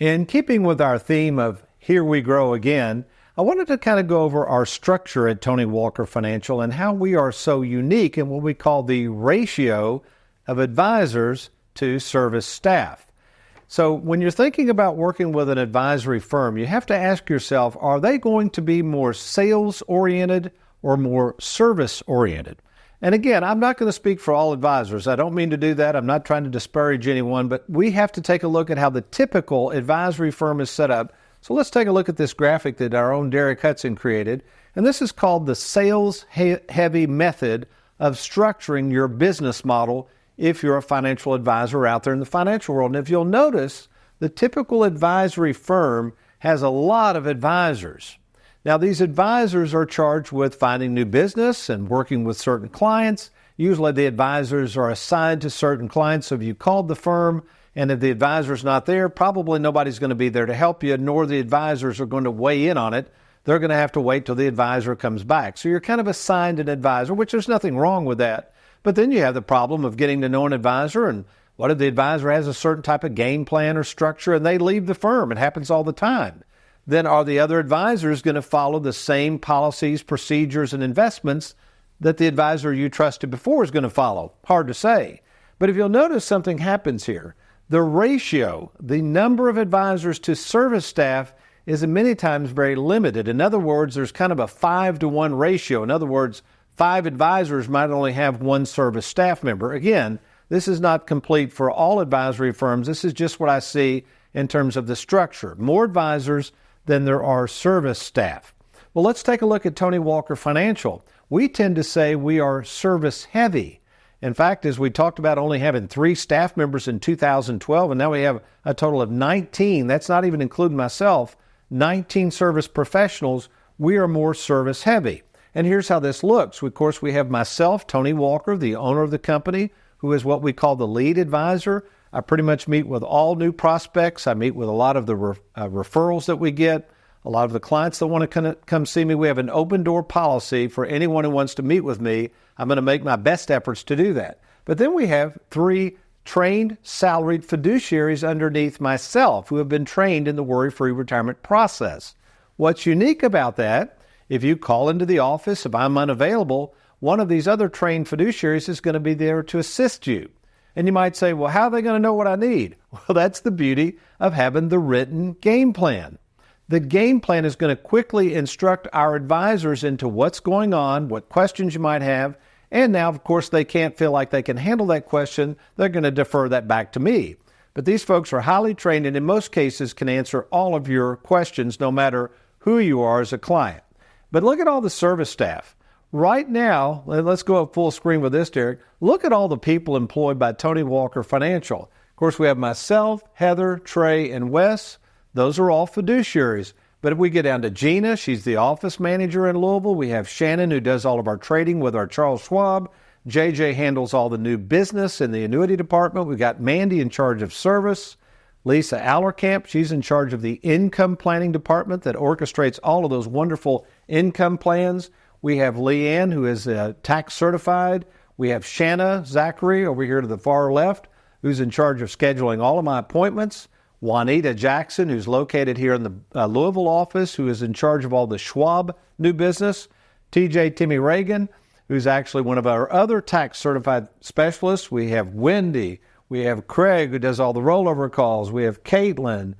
In keeping with our theme of Here We Grow Again, I wanted to kind of go over our structure at Tony Walker Financial and how we are so unique in what we call the ratio of advisors to service staff. So when you're thinking about working with an advisory firm, you have to ask yourself, are they going to be more sales-oriented or more service-oriented? And again, I'm not going to speak for all advisors. I don't mean to do that. I'm not trying to disparage anyone, but we have to take a look at how the typical advisory firm is set up. So let's take a look at this graphic that our own Derek Hudson created. And this is called the sales-heavy method of structuring your business model if you're a financial advisor out there in the financial world. And if you'll notice, the typical advisory firm has a lot of advisors. Now, these advisors are charged with finding new business and working with certain clients. Usually the advisors are assigned to certain clients. So if you called the firm and if the advisor's not there, probably nobody's going to be there to help you, nor the advisors are going to weigh in on it. They're going to have to wait till the advisor comes back. So you're kind of assigned an advisor, which there's nothing wrong with that. But then you have the problem of getting to know an advisor, and what if the advisor has a certain type of game plan or structure and they leave the firm? It happens all the time. Then are the other advisors going to follow the same policies, procedures, and investments that the advisor you trusted before is going to follow? Hard to say. But if you'll notice, something happens here. The ratio, the number of advisors to service staff, is many times very limited. In other words, there's kind of a 5-to-1 ratio. In other words, 5 advisors might only have 1 service staff member. Again, this is not complete for all advisory firms. This is just what I see in terms of the structure. More advisors than there are service staff. Well, let's take a look at Tony Walker Financial. We tend to say we are service heavy. In fact, as we talked about only having 3 staff members in 2012, and now we have a total of 19, that's not even including myself, 19 service professionals, we are more service heavy. And here's how this looks. Of course, we have myself, Tony Walker, the owner of the company, who is what we call the lead advisor. I pretty much meet with all new prospects. I meet with a lot of the referrals that we get, a lot of the clients that want to come see me. We have an open door policy for anyone who wants to meet with me. I'm going to make my best efforts to do that. But then we have 3 trained, salaried fiduciaries underneath myself who have been trained in the worry-free retirement process. What's unique about that, if you call into the office, if I'm unavailable, one of these other trained fiduciaries is going to be there to assist you. And you might say, well, how are they going to know what I need? Well, that's the beauty of having the written game plan. The game plan is going to quickly instruct our advisors into what's going on, what questions you might have, and now, of course, they can't feel like they can handle that question. They're going to defer that back to me. But these folks are highly trained and in most cases can answer all of your questions no matter who you are as a client. But look at all the service staff. Right now, let's go up full screen with this, Derek. Look at all the people employed by Tony Walker Financial. Of course, we have myself, Heather, Trey, and Wes. Those are all fiduciaries. But if we get down to Gina, she's the office manager in Louisville. We have Shannon, who does all of our trading with our Charles Schwab. JJ handles all the new business in the annuity department. We've got Mandy in charge of service. Lisa Allerkamp, she's in charge of the income planning department that orchestrates all of those wonderful income plans. We have Leanne, who is tax certified. We have Shanna Zachary over here to the far left, who's in charge of scheduling all of my appointments. Juanita Jackson, who's located here in the Louisville office, who is in charge of all the Schwab new business. TJ Timmy Reagan, who's actually one of our other tax certified specialists. We have Wendy. We have Craig, who does all the rollover calls. We have Caitlin.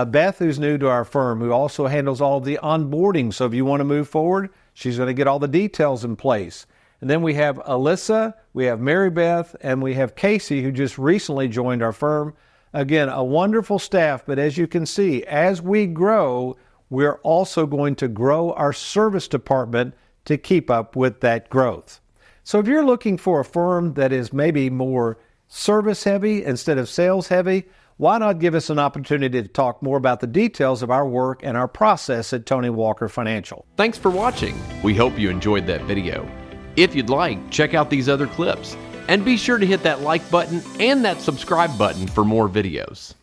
Beth, who's new to our firm, who also handles all of the onboarding. So if you want to move forward, she's going to get all the details in place. And then we have Alyssa, we have Mary Beth, and we have Casey, who just recently joined our firm. Again, a wonderful staff, but as you can see, as we grow, we're also going to grow our service department to keep up with that growth. So if you're looking for a firm that is maybe more service heavy instead of sales heavy, why not give us an opportunity to talk more about the details of our work and our process at Tony Walker Financial. Thanks for watching. We hope you enjoyed that video. If you'd like, check out these other clips. And be sure to hit that like button and that subscribe button for more videos.